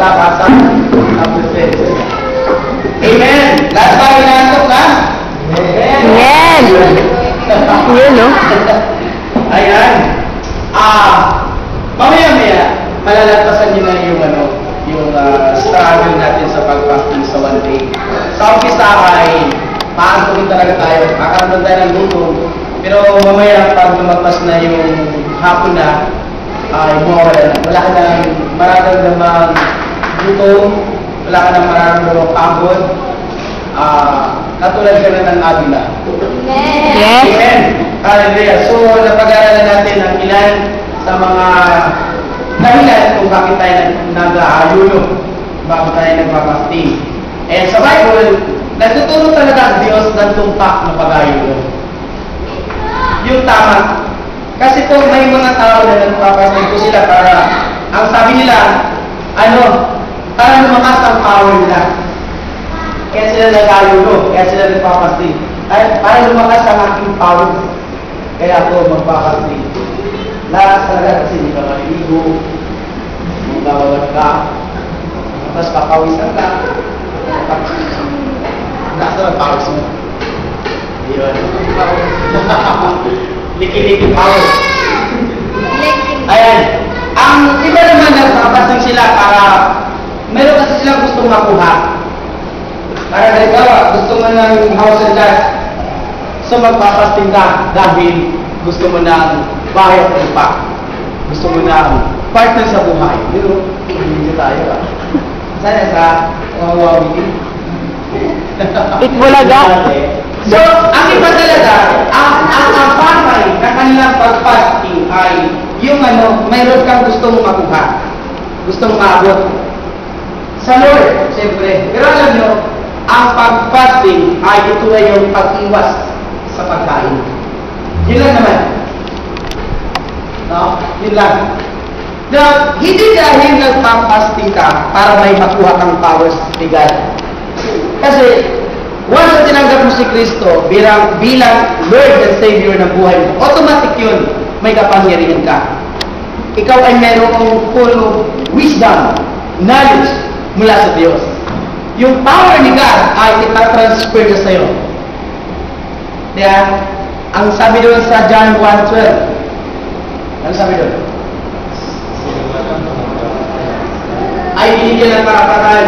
kalakasan ng presensya. Amen! Lahat ba inaantok na? Amen! Yun, no? Ayan. Mamaya-maya, malalagpasan nyo na yung struggle natin sa pag-fasting sa one day. Sa umpisa ay maantukin talaga tayo. Kakaroon tayo ng gutom. Pero mamaya, pag lumagpas na yung hapon na, ay mawawala na. Wala ka nang mararamdamang gutom. Wala ka nang mararamdamang pagod. Katulad ka na ng Abila. Yes! Amen! Hallelujah! So, napag-aralan natin ang ilan sa mga dahilan kung bakit tayo nag-aayuno, bakit tayo nagpapasting. And sa Bible, nagtuturo talaga ang Diyos ng tumpak na pag-aayuno. Yung tama. Kasi kung may mga tao na nagpapasting ko sila para, ang sabi nila, para lumakas ang power nila. Kaya sila nag-aayuno, kaya sila nagpapasting. Ay, para lumakas ang aking power. Kaya ako magpapasting. Lahat talaga kasi hindi ka maliligo, magawawat ka, tapos papawisan ka. Nasa ang pawis mo? Yun. Liki-liki power. Ayan. Ang iba naman nagpapasting sila para meron kasi sila gustong makuha. Para halimbawa, gusto mo ng house and lot, so magpapasting ka dahil gusto mo ng bahay at lupa. Gusto mo ng partner sa buhay. Pero, hindi tayo Sana sa Huawei. Itbulaga. So, ang iba talaga, ang bagay na kanilang pag-fasting ay yung mayroon kang gustong makuha. Gustong maabot. Sa Lord, siyempre. Pero alam nyo, ang pag-fasting ay ito na yung pag-iwas sa pagkain. Yun lang naman. No? Yun lang. Now, hindi dahil nagpapasting ka para may makuha kang powers legal. Kasi, once na tinanggap mo si Kristo bilang Lord and Savior ng buhay mo, automatic yun, may kapangyarihan ka. Ikaw ay merong full wisdom, knowledge mula sa Diyos. Yung power ni God ay itatransfer na sa'yo. Kaya, ang sabi doon sa John 1:12, ano sabi doon? Ay binigyan ng karapatan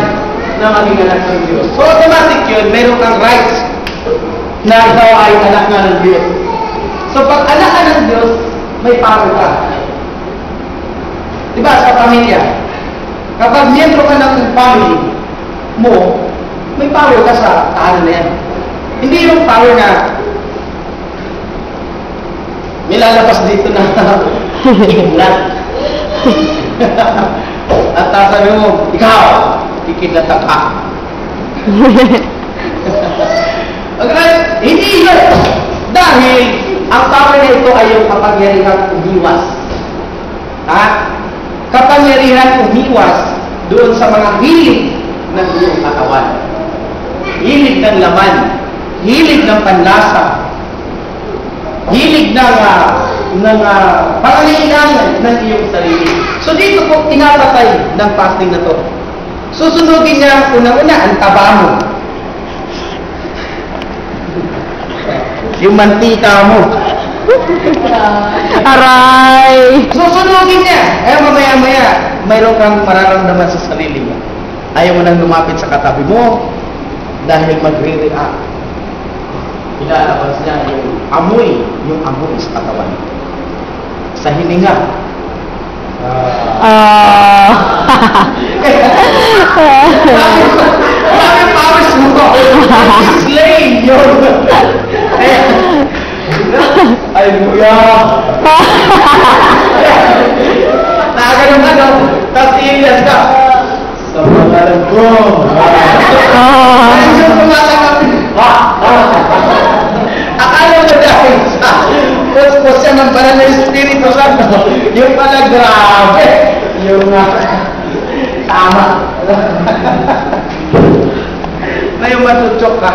na maging anak ng Diyos. So automatic yun, meron kang rights na ikaw ay anak na ng Diyos. So pag anak ka ng Diyos, may power ka. Diba sa pamilya? Kapag miyembro ka ng family mo, may power ka sa tahanan na yan. Hindi yung power na nilalabas dito na ikulat. At sabi mo, ikaw, kikidlatak ka. Hindi yun. Dahil, ang power na ito ay yung kapangyarihan umiwas. Kapangyarihan umiwas doon sa mga hilig ng iyong katawan. Hilig ng laman. Hilig ng panlasa. Hilig ng pangangailangan ng iyong sarili. So dito po, tinapatay ng fasting na to. Susunugin niya unang-una ang taba mo. Yung mantika mo. Aray! Susunugin niya. Mamaya-maya, mayroon kang mararamdaman sa sarili mo. Ayaw mo nang lumapit sa katabi mo dahil magre-react. Ilalabas niya yung amoy sa katawan. Sa hininga. Maraming powers mo. Slay yun. Hallelujah. Nakaganon tapos iilas ka. Sa pangalan ko. Ay, yung pumatangap. Akala mo dahil sa posposyan ng banal na Espiritu Santo, yung pala grabe, yung tama. Na yung matutsok ka.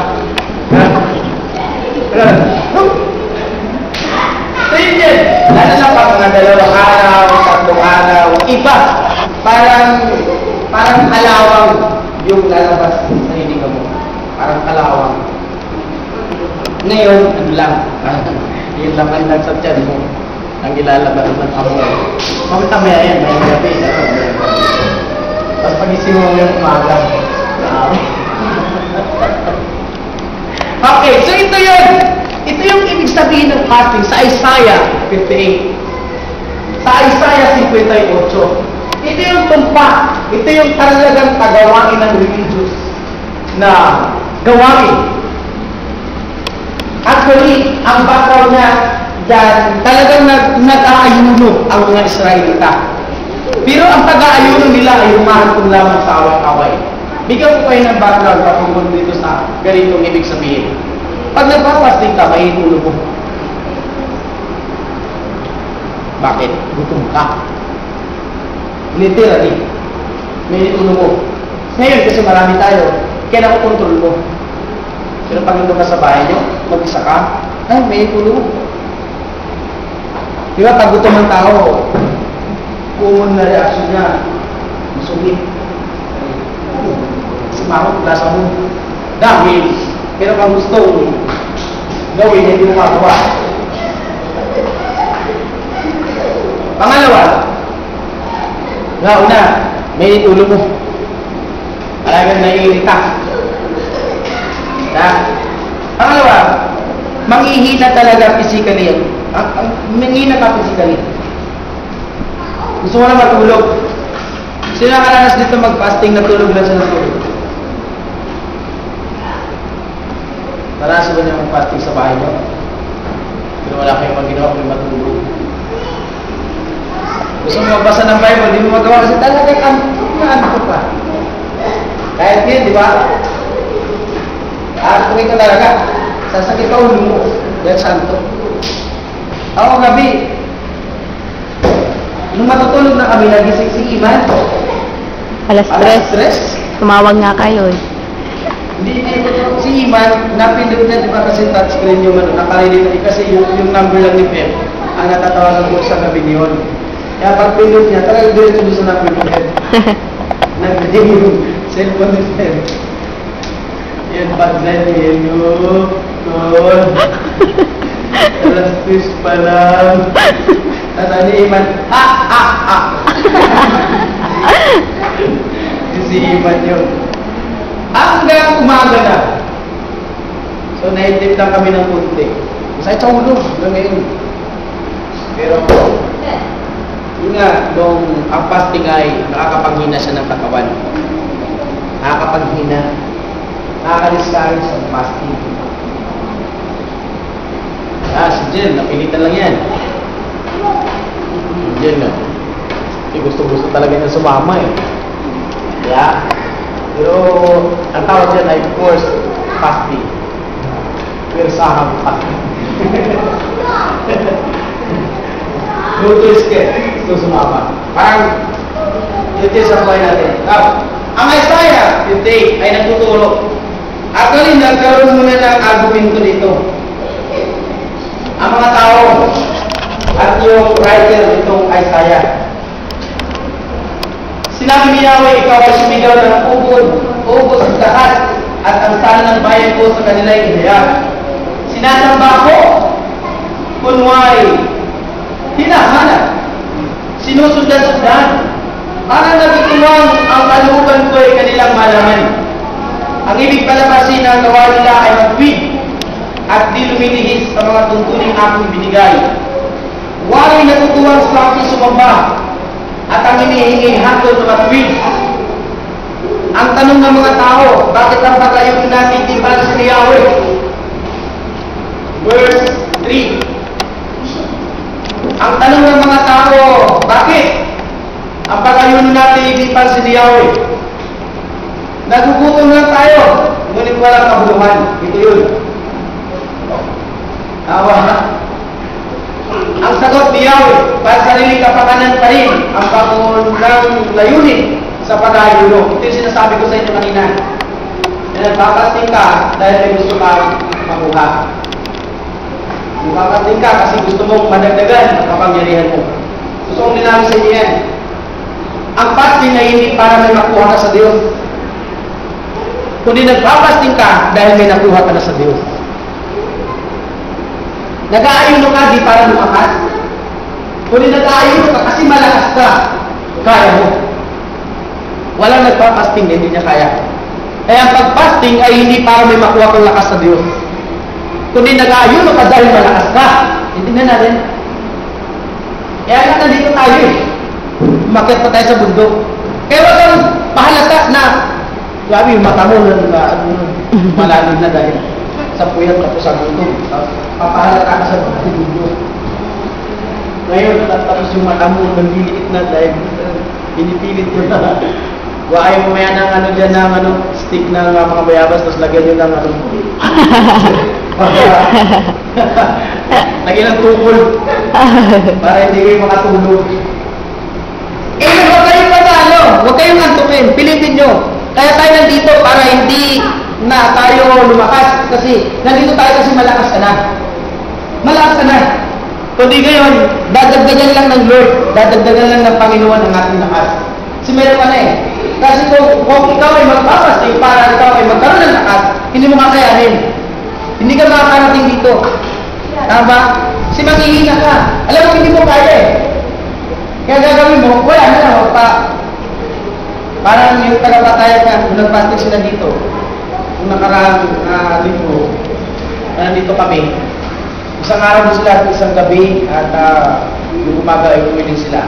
So yun yun, lalo na pag mga 2 araw, 3 araw, iba, parang parang kalawang yung lalabas sa hininga mo. Parang kalawang. Ngayon, ano lang, yun lang ang nasa tiyan mo. Ang ilalabas ng amoy. Mamaya yan, may gabi. Tapos pag-isip mo yung umaga. Okay, so ito yun. Ito yung ibig sabihin ng fasting sa Isaiah 58. Sa Isaiah 58. Ito yung tumpa. Ito yung talagang kagawain ng religious na gawain. Actually, ang background niya dyan, talagang nag-aayuno ang mga Israelita. Pero ang pag-aayuno nila ay humahantong lamang sa away-away. Bigyan ko kayo ng background patungkol dito sa ganitong ibig sabihin. Pag nagpapasting ka, may tulog mo. Bakit? Gutom ka. Literally. May tulog mo. Ngayon, kasi marami tayo, kaya nakukontrol mo. Pero pag nandun ka sa bahay nyo, mag-isa ka, ay, may tulog mo. Di ba, pag gutom ang tao, common na reaction niya, masugit. Sumakot, lasa mo. Dahil, pero kung gusto gawin, hindi mo magawa. Pangalawa, una, may tulog mo. Talagang naiirita. Pangalawa, manghihina talaga physically. Manghihina ka physically. Gusto mo na matulog. Sino nakaranas dito mag-fasting na tulog lang sa natulog? Narasa ba niya mag-fasting sa bahay mo? Pero wala kayong maginawa kung matulog. Gusto mo magbasa ng Bible, di mo magawa kasi talagang ano pa. Kahit yan, di ba? Kung ito talaga, sasakit ka ulo mo. Yan santo. Ako gabi, nung matutulog na kami, nagising si Iman. Alas 3. Tumawag nga kayo eh. Hindi si Iman, napindot na, di ba kasi touchscreen yung ano, nakarinig na kasi yung number lang ni Pep, ang natatawagan ko sa gabi niyon. Kaya pag pindot niya, talagang diretso doon sa number ni Pep. Nagdating yung cellphone ni Pep. Yan, pag-send yun, God. Alas 3 pa lang. Tapos ni Iman, si Iman yun. Hanggang umaga na. So, naitip lang kami ng kunti. Masakit sa ulo hanggang ngayon. Pero, yun nga, nung ang fasting ay nakakapanghina siya ng katawan. Nakakapanghina. Nakaka-discourage ang fasting. Si Jen, napilitan lang yan. Jen, no? Gusto-gusto talaga niya sumama eh. Yeah. Pero, ang tawag dyan ay forced fasting. Pero sahang fasting. No choice ka. Gusto sumama. Parang, yun din sa buhay natin. Now, ang Isaiah 58 ay nagtuturo. Actually, nagkaroon muna ng argumento dito. Ang mga tao at yung writer nitong Isaiah. Sinabi ni Yahweh, ikaw ay sumigaw ng ubod sa lahat at ang sala ng bayan ko sa kanila ay ihayag. Sinasamba ko, kunwari, hinahanap, sinusundan-sundan, para nagituwang ang kalooban ko ay kanilang malaman. Ang ibig palabasin na gawa nila ay magwid at di lumilihis sa mga tuntuning aking binigay. Waray natutuwang sa aking sumamba at ang hinihingi hatol na matuwid. Ang tanong ng mga tao, bakit ang pagayong natin timbal sa Yahweh? Verse 3. Ang tanong ng mga tao, bakit ang pagayong natin timbal sa Yahweh? Nagugutom lang tayo, ngunit walang kabuluhan. Ito yun. Ang sagot ni Yahweh, para sariling kapakanan pa rin ang pangunang layunin sa pag-ayuno. Ito yung sinasabi ko sa inyo kanina. Nagpapasting ka dahil may gusto kang makuha. Nagpapasting ka kasi gusto mong madagdagan ang kapangyarihan mo. Gusto kong linawin sa inyo yan. ang fasting ay hindi para may makuha ka sa Diyos. Kundi nagpapasting ka dahil may nakuha ka na sa Diyos. Nag-aayuno ka di para lumakas. Kundi nag-aayuno ka kasi malakas ka. Kaya mo. Walang nagpapasting, hindi niya kaya. Kaya ang pag-fasting ay hindi para may makuha kang lakas sa Diyos. Kundi nag-aayuno ka dahil malakas ka. Intindihan natin. Kaya nga nandito tayo eh. Umakyat pa tayo sa bundok. Kaya wag kang pahalata na grabe yung mata mo na malalim na dahil sa puyat tapos sa gutom. Papahalata ka sa bundok. Ngayon, tapos yung mata mo nagiliit na dahil pinipilit ko na. Ayaw mo maya ng ano dyan ng ano, stick ng mga bayabas, tapos lagyan nyo ng ano. Lagyan ng tukol. Para hindi kayo makatulog. Huwag kayong manalo. Huwag kayong antukin. Pilitin nyo. Kaya tayo nandito para hindi na tayo lumakas. Kasi nandito tayo kasi malakas ka na. Malakas ka na. Kundi ngayon, dadagdagan lang ng Lord. Dadagdagan lang ng Panginoon ang ating lakas. Kasi meron ka na eh. Kasi kung ikaw ay magpapastig para ikaw ay magkaroon ng lakas, hindi mo kakayanin. Hindi ka makakarating dito. Tama? Kasi maghihina ka. Alam mo, hindi mo kaya eh. Kaya gagawin mo, wala na lang. Parang yung tagapatayan ka, kung nagpastig sila dito, kung nakaraan dito, nandito kami, isang araw sila at isang gabi, at yung umaga ay umiling sila.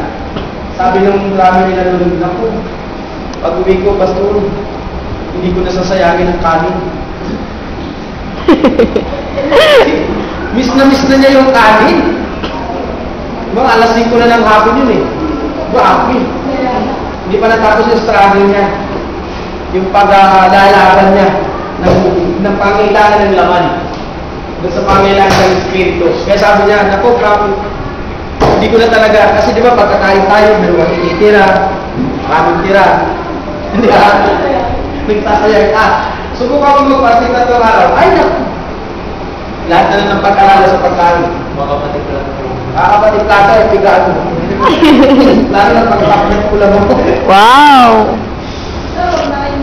Sabi nung marami nila doon, naku, pag uwi ko, pastor, hindi ko nasasayangin ang kanin. Miss na niya yung kanin. Mga alas 5 na ng hapon yun eh. Grabe. Hindi pa natapos yung struggle niya. Yung paglalaban niya ng pangailangan ng laman. Doon sa pangailangan ng espiritu. Kaya sabi niya, naku, grabe. Hindi ko na talaga, kasi di ba pagkakain tayo, meron ititira, kaming tira. Hindi nagtasayang subukan mo magpasig na itong araw. Ay, naku. Lahat na lang ng pag-arala sa pagkain. Makapatid plata, ipigaan mo. Lalo na pagkakain pula mo. Wow!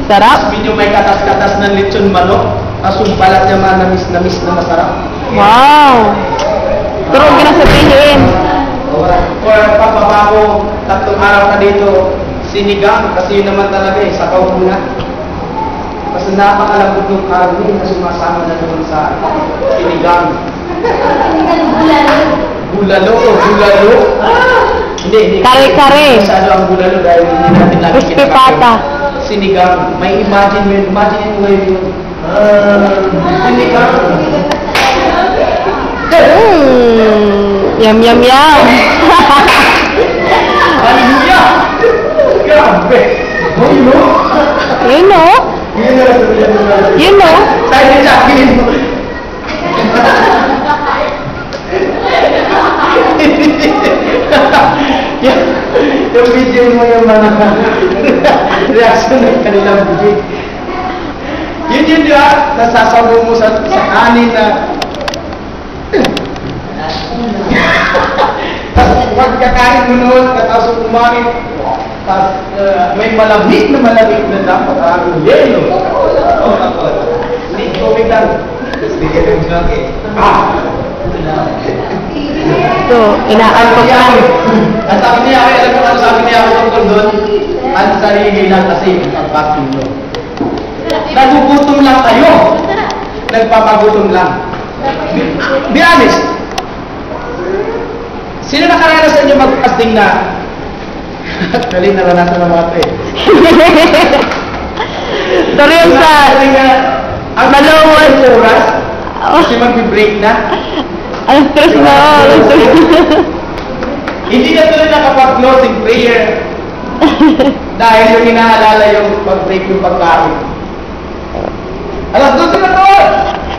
Sarap? Medyo may katas-katas ng lechon manok. Tapos yung balat niya manamis-namis na masarap. Wow! Turog na sabihin. Or pababa mo, 3 araw ka dito, sinigang, kasi yun naman talaga eh, sabaw muna. Kasi napakalabot ng karne na sumasama na naman sa sinigang. Bulalo o bulalo? Hindi. Kare-kare. Masyado ang bulalo dahil hindi natin lagi Crispy pata. Sinigang. May imagine mo ngayon yun. Sinigang. Yum, yum, yum. Hallelujah! Grabe! Oh, you know? You know? You know? Tayo ni Jacqueline mo. Yung video mo yung mga reaction ng kanilang bibig. Yun di ba? Nasasabaw mo sa kanin na tapos pagkakain mo noon, katapos kumain, tapos may malamig na dapat ang yelo. Hindi, tubig lang. So, inaantok lang. Ang sabi niya, alam mo ano sabi niya tungkol doon? Ang sarili lang kasi pag-fasting doon. Nagugutom lang kayo. Nagpapagutom lang. Be honest. Sino nakaranas sa inyo mag-fasting na? Actually, naranasan na mga ito eh. Pero yung sa... Ang dalawang oras, kasi mag-break na. Ang stress na. Hindi na tuloy nakapag-closing prayer. Dahil yung inaalala yung pag-break yung pagkain. Alas 12 na to!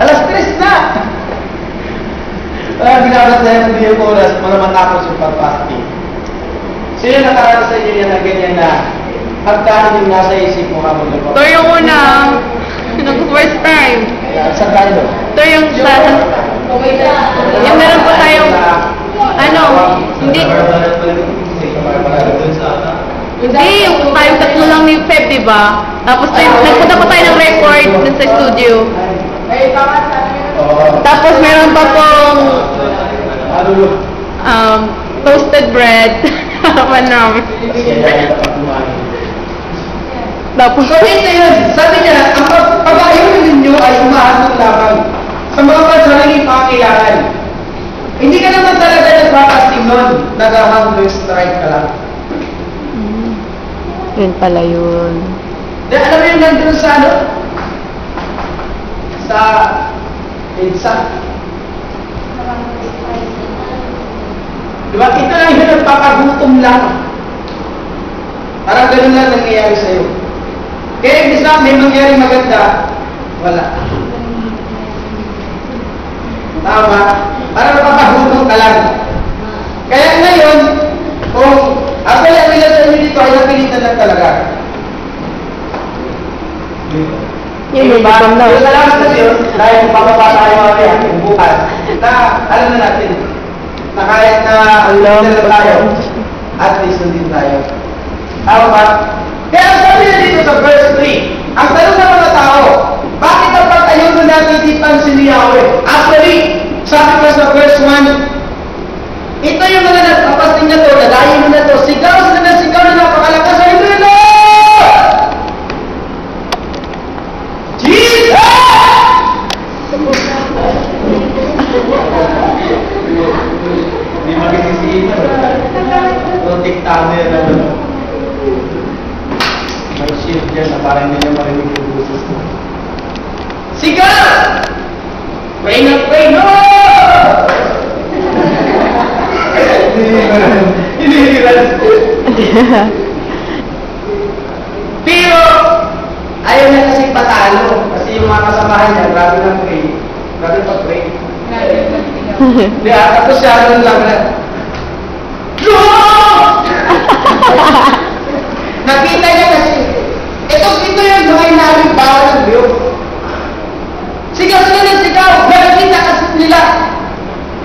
Alas 3 na! Ginabas na yung hindi oras para matapos yung pag-fasting. Sino nakaranas sa inyo yan na ganyan na pagkain yung nasa isip mo habang nagpapasting? Ito yung una. Nag-first time. Saan tayo? Ito yung sa... Yung meron po tayong... Ano? Hindi... Hindi, yung tayong tatlo lang ni Feb, di ba? Tapos nagpunta pa tayo ng record dun sa studio. Tapos meron pa pong toasted bread. Manam. Tapos, So, ito yun. Sabi niya, ang pag-ayunin ninyo ay umahatid lamang sa mga pansariling pangkailangan. Hindi ka naman talaga nagpapasting nun. Nag-hunger strike ka lang. yun pala yun. Alam mo yung nandun sa ano? Sa EDSA. Diba? Ito lang yun, nagpapagutom lang. Parang ganun lang nangyayari sa'yo. Kaya imbis na may mangyari maganda, wala. Tama? Parang napapagutom ka lang. Kaya ngayon, kung ako lang nila sa inyo dito ay napilitan lang talaga. Yun yung gutom na. Yung salamat na yun, dahil papapasa tayo mamaya, bukas, na alam na natin, na kahit na alam tayo, at least nandito tayo. Tama ba? Kaya sabi na dito sa verse 3, ang tanong ng mga tao, bakit ang pag-ayun na natitipan si Yahweh? Actually, sabi ko sa verse 1, ito yung mga nagpapasting na to, lalayin mo na to, sigaw sila na sigaw na napakalakas sa inyo na! Hindi makikisiin na. Rotic tunnel na ba? May shield dyan na parang hindi niya marinig yung buses mo. Sigaw! Pray na pray, no! Hinihiran. Pero, ayaw niya kasi patalo. Kasi yung mga kasamahan niya, grabe na pray. Grabe pag-pray. Hindi, tapos siya nun lang na, no! Nakita niya kasi, ito yung mga inaaming bawal ng Diyos. Sigaw sila ng sigaw, nakikita kasi nila.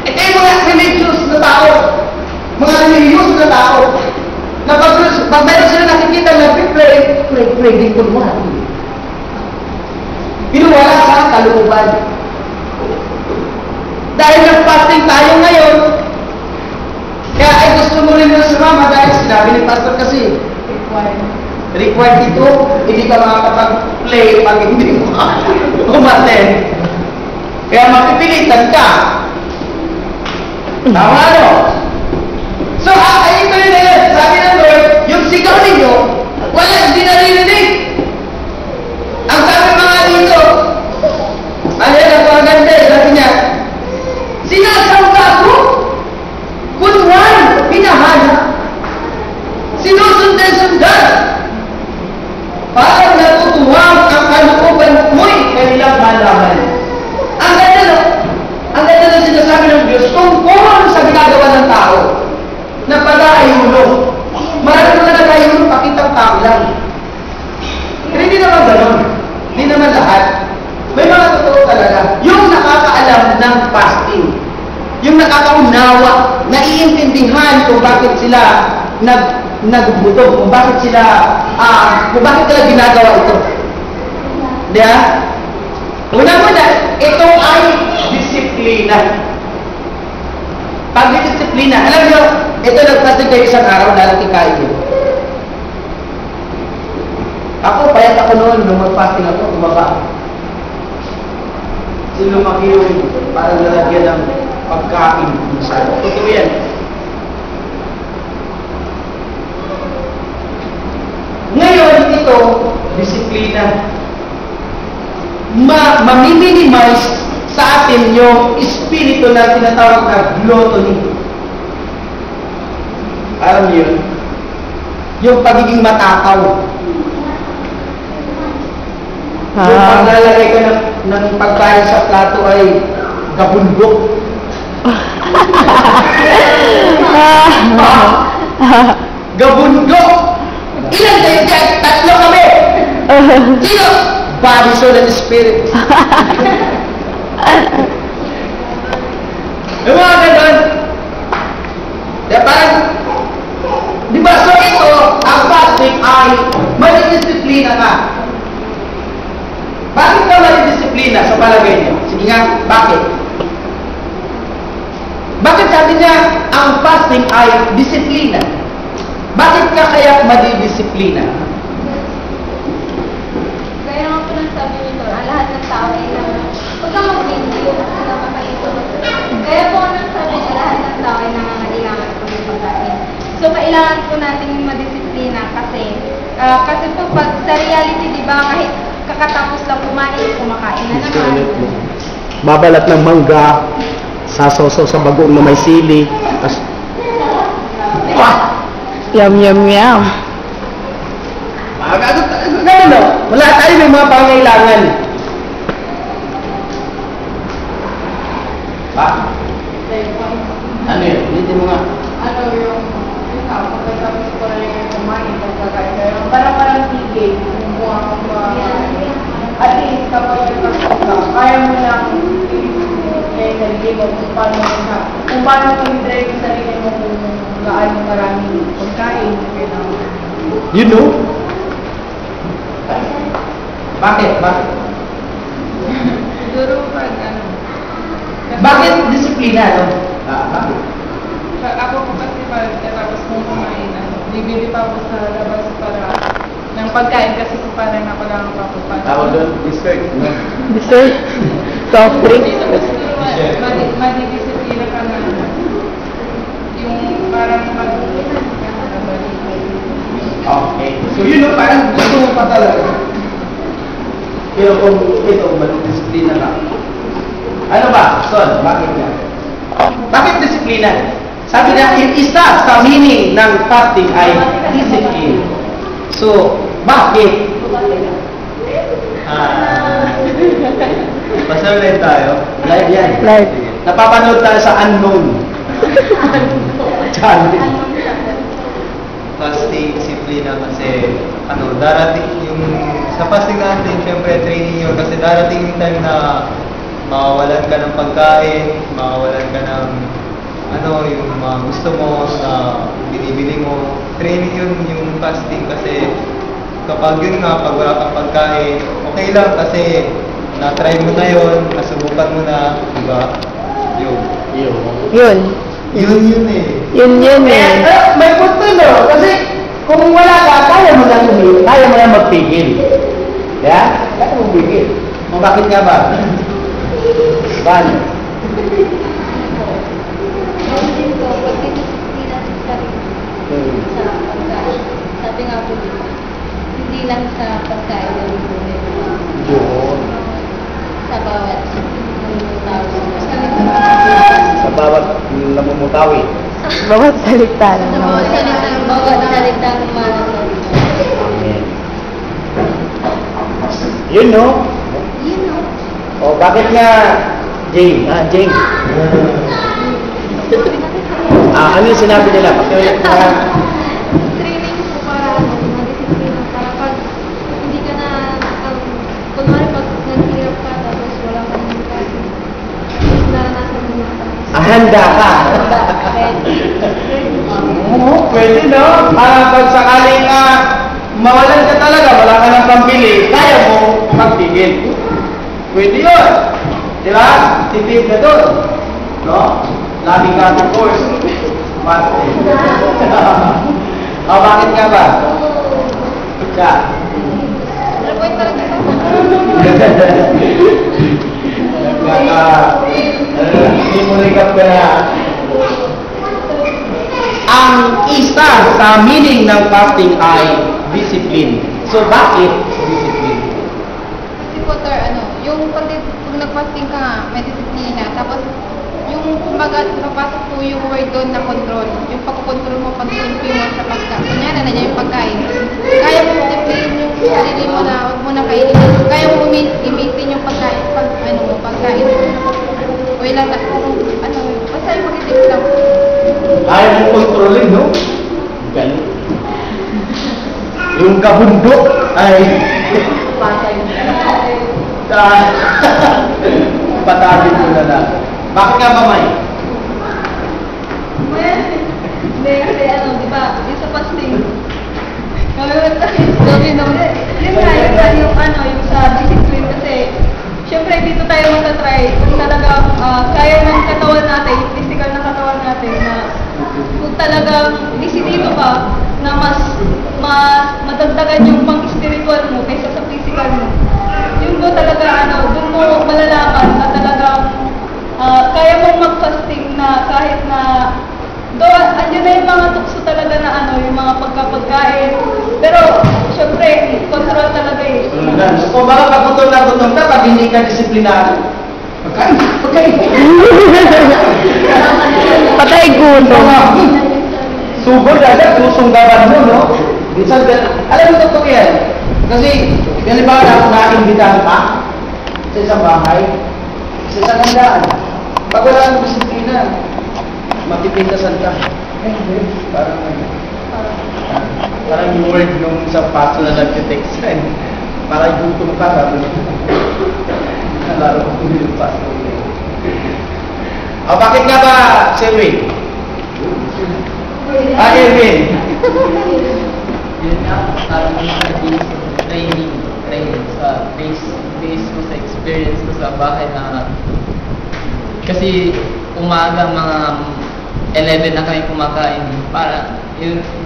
Ito yung mga religious na tao. Mga religious na tao. Na pag meron sila nakikita na pray din ko naman. Pinuwala sa kalooban. Dahil nag-fasting tayo ngayon, kaya ay gusto mo rin na sumama dahil sinabi ni Pastor kasi, required ito, hindi ka makakapag-play pag hindi mo umaten. Kaya mapipilitan ka. Tama ano? So, ito yun na yun. Sabi ng Lord, yung sigaw ninyo, wala, hindi naririnig. Ang sabi mga dito, ano yan ang maganda, sabi niya, sinasamba ko, kunwan, pinahana, sinusundan-sundan, parang natutuwang ang kalooban mo'y kanilang malaman. Ang ganda na sinasabi ng Diyos tungkol sa ginagawa ng tao na pag-aayuno. Marami na nag-aayuno, pakitang tao lang. Pero hindi naman gano'n. Hindi naman lahat. May mga totoo talaga. Yung nakakaalam ng fasting. Yung nakakaunawa, naiintindihan kung bakit sila nagbuto, kung bakit nila ginagawa ito. Diba? Una-una, ito ay disiplina. Pag-disiplina, alam nyo, ito nagpastig kayo isang araw, darating kain nyo. Ako, payat ako noon, nung mag-fasting ako, tumaba. Lumaki yung parang lalagyan ng pagkain. Totoo yan. Ngayon, ito, disiplina. Mamiminimize sa atin yung espiritu na tinatawag na gluttony. Alam niyo yun? Yung pagiging matakaw. Yung paglalagay ka ng pagkain sa plato ay gabundok. Gabundok! Ilan kayo dyan? Tatlo kami! Sino? Body, soul, and spirit. Yung mga ganon. Kaya parang, di ba, so ito, ang madidisiplina ka. Bakit ka madidisiplina sa palagay niyo? Sige nga, bakit? Bakit sabi niya ang fasting ay disiplina? Bakit ka kaya madidisiplina? Kaya nga po nang sabi nito, ang lahat ng tao ay huwag kang mag-video kasi nakakaipon. Kaya po nang sabi niya, lahat ng tao ay nangangailangan po ng pagkain. So, kailangan po natin madisiplina kasi po pag sa reality, di ba, kahit kakatapos lang kumain, kumakain na naman. Babalat ng mangga, sasoso sa bagong na may sili, tas Yum, yum, yum. Ganun no? Wala tayo may mga pangailangan. Ha? Ano yun? Ulitin mo nga. Ano yung ikaw, pagkatapos ko na yung kumain, pagkakain kayo, parang tigil, yung buha ko ba, at least kapag nagkakita, kaya mo lang yung sarili mo kung paano mag-drive yung sarili mo kung gaano maraming pagkain, You know? Bakit? Bakit? siguro pag Bakit disiplina, no? Bakit? Ako po kasi pagkatapos kong kumain, bibili pa ako sa labas para ng pagkain kasi parang ako lang ang papupan. Tawag doon, dessert. Dessert. Soft drink. Dito kasi madidisiplina ka na yung parang Okay. So yun no, parang gusto mo pa talaga. Pero kung ito, madidisiplina ka. Ano ba? Son, bakit nga? Bakit disiplina? Sabi niya, it is not sa meaning ng fasting ay discipline. So, bakit? Pasal ulit tayo. Live yan. Live. Napapanood tayo sa unknown. Channel. Fasting, disiplina kasi darating yung sa fasting natin, syempre training yun kasi darating yung time na mawawalan ka ng pagkain, mawawalan ka ng yung mga gusto mo na binibili mo. Training yun yung fasting kasi kapag yun nga, pag wala kang pagkain, okay lang kasi na-try mo na yun, nasubukan mo na, di ba? Yun. Yun. Yun eh. Yun eh. May punto no, kasi kung wala ka, kaya mo lang magpigil. Yeah? Kaya mo magpigil. Bakit nga ba? Paano? Dito, pagdidisiplina sa sarili sa pagkain. Sabi nga po dito, hindi lang sa pagkain na bibili. Sa bawat tao. sa bawat namumutawi. Bawat salita Sa lang bawat naman. salita ng manunan. Yun, no? Yun o. O, bakit nga, Jane? Jane. Ano yung sinabi nila? Training po para madisiplina. Para pag hindi ka na, kunwari pag naghihirap ka tapos wala ka ng pagkain, naranasan mo na Handa ka. Oo, pwede no? Pag sakaling mawalan ka talaga, wala ka ng pambili, kaya mo magpigil. Pwede yun. Di ba? Tipid ka doon. No? Lagi ka of course. Bakit nga ba? Siya. Pero po yung talaga Hindi mo recap ka na. Ang isa sa meaning ng fasting ay discipline. So, bakit discipline? Kasi po, yung pag nag-fasting ka nga, may disiplina. Tapos, yung kumbaga, napasok po yung word doon na control. Yung pagkontrol mo, pag-simpi mo sa pagkain. Kunyari na niya yung pagkain. Kaya mo discipline yung sarili mo na huwag mo na kainin. Kaya mo i-maintain yung pagkain. Pagkain. O ilang basta yung mag-isip lang. Kaya mo kontrolin, no? Ganun. Yung kabundok ay patagin mo na lang. Bakit nga ba, May? Hindi, kasi di ba, yung sa fasting, Sabi naman. Yun nga, yung ano, yung sa discipline kasi, syempre dito tayo matatry kung talagang kaya ng katawan natin, yung physical na katawan natin na kung talagang disiplino ka na mas madagdagan yung pang-spiritual mo kaysa sa physical mo. Yun mo talaga, dun mo malalaman na talagang kaya mong mag-fasting na kahit na andyan na yung mga tukso talaga na yung mga pagkapagkain. Pero, syempre, control talaga eh. Kung baka pag gutom na pag hindi ka disiplinado, pagkain. Patay gutom. Sugod agad, susunggaban mo, no? Minsan, alam mo totoo yan. Kasi, halimbawa na kung naimbitahan ka sa isang bahay, sa isang handaan, pag wala ng disiplina, matipintasan ka. Parang yung word nung sa pasto na nag-text ka, parang gutom ka, sabi niya. Nalaro ko yung pasto. Bakit nga ba, Sherwin? Erwin. Yun nga, parang training sa base ko sa experience ko sa bahay na kasi umaga mga 11 na kami kumakain para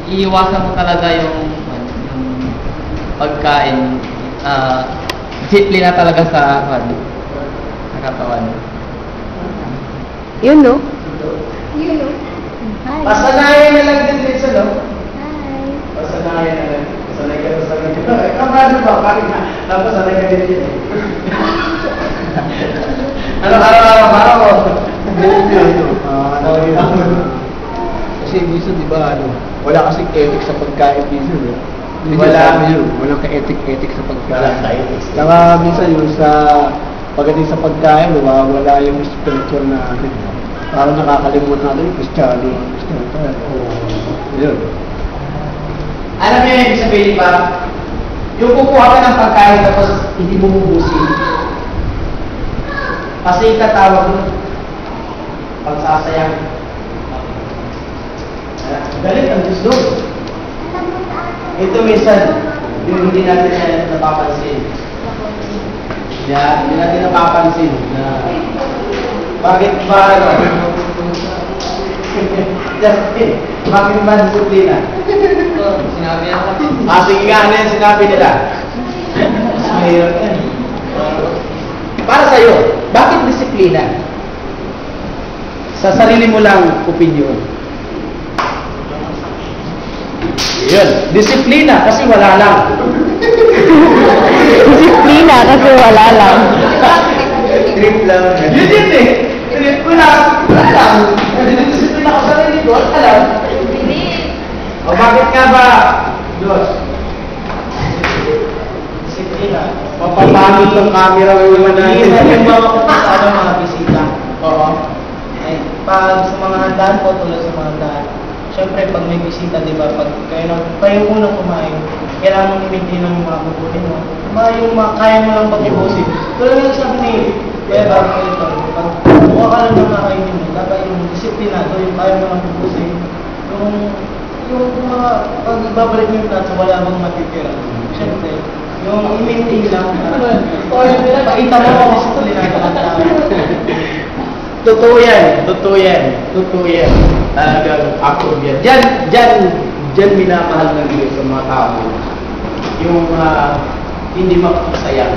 iiwasan ko talaga yung pagkain disiplina talaga sa katawan. Yun, no? Yun, no? Hi. Pasanayan na lang din dito, no? Hi. Pasanayan na lang. Pasanay ka sa akin. Kamado ba? Bakit na? Napasanay ka din dito. Ano araw-araw ko? Kasi minsan, di ba, wala kasing ethic sa pagkain minsan, eh. Walang ka-ethic sa pagkain. Saka minsan yung pagdating sa pagkain, wala yung spiritual na parang nakakalimutan natin yung Kristiyano. Yun. Alam niyo yung ibig sabihin ba? Yung kukuha ka ng pagkain tapos hindi mo bubusin. Kasi ikatawag mo, pagsasayang. Galit ang Diyos doon. Ito minsan, yung hindi natin napapansin. Hindi natin napapansin na bakit ba Justin, bakit ba disiplina? Sinabi ako. Sige nga, ano yung sinabi nila? Mahirap yan. Para sa'yo, bakit disiplina? Sa sarili mo lang opinion. Yun, disiplina kasi wala lang. Disiplina kasi wala lang. Trip lang. Yun yun eh. Trip ko lang. Wala lang. Disiplina ko sa sarili ko. Alam. O bakit nga ba, Diyos? Disiplina. Mapapamit ng camera ng iwan natin. Yung mga bisita. Oo. Ay, pag sa mga handaan po, tulad sa mga handaan, syempre pag may bisita, di ba, pag kayo unang kumain, kailangan mong i-maintain ang mga bubuhin mo. Yung mga kaya mo lang pag-ibusin. Tulad nga sabi ni Eva, pag buka ka lang ng kakainin mo, dapat yung disiplinado, yung kaya mo lang bubusin. Yung mga, pag babalik mo yung plato, wala bang matitira. Syempre, yung i-maintain lang. Pakita mo ang disiplinado ang tao. Totoo yan. Talagang ako yan. Diyan minamahal ng Diyos sa mga tao. Yung hindi makakasayang.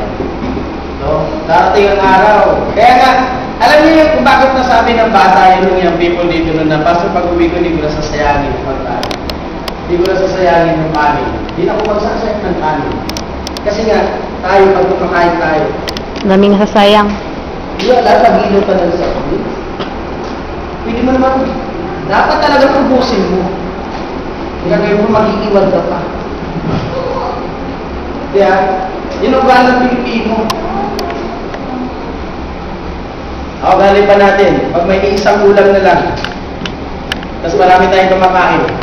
No? Darating ang araw. Kaya nga, alam niyo kung bakit nasabi ng bata yung people dito na Pastor, pag uwi ko, hindi ko nasasayangin ng pagkain. Hindi ko nasasayangin ng kanin. Hindi na ako magsasayang ng kanin. Kasi nga, tayo, pag kumakain tayo, Daming nasasayang. wala, pag-ilo ka lang sa kulit. Pwede mo naman, dapat talaga ubusin mo. Kaya mo mag-iiwan ka pa. Kaya, yun ang galang Pilipino. Galing pa natin, pag may isang ulam na lang, tapos marami tayong kumakain.